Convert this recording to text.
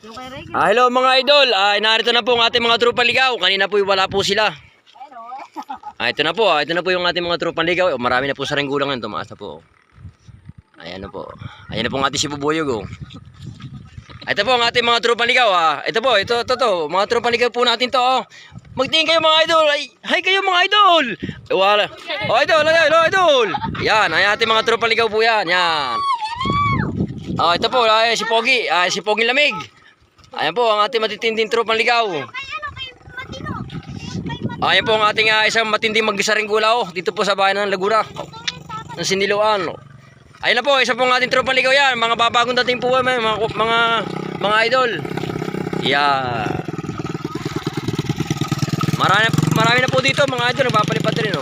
Hello mga idol, narito na po ang ating mga tropang ligaw. Kanina po wala po sila. Ito na po, ito na po yung ating mga tropang ligaw. Marami na po sa ringgulang yan, tumaas na po. Ayan na po. Ayan na po ang ating si Bubuyog. Ito po ang ating mga tropang ligaw. Ito po, ito, mga tropang ligaw po natin to. Magtingin kayo mga idol. Hi kayo mga idol. Wala. Idol. Yan, ay ating mga tropang ligaw po yan. Yan. Ito po, si Pogi. Si Pogi Lamig. Ayan po ang ating matitinding tropang ligaw. Ayan po ang ating isang matinding mag-isaring gulaw dito po sa bayan ng Laguna ng Siniloan. Ayan na po, isa po ang ating tropang ligaw yan. Mga babagong dating po mga idol. Yeah. Marami na po dito mga idol, nagpapalipad rin.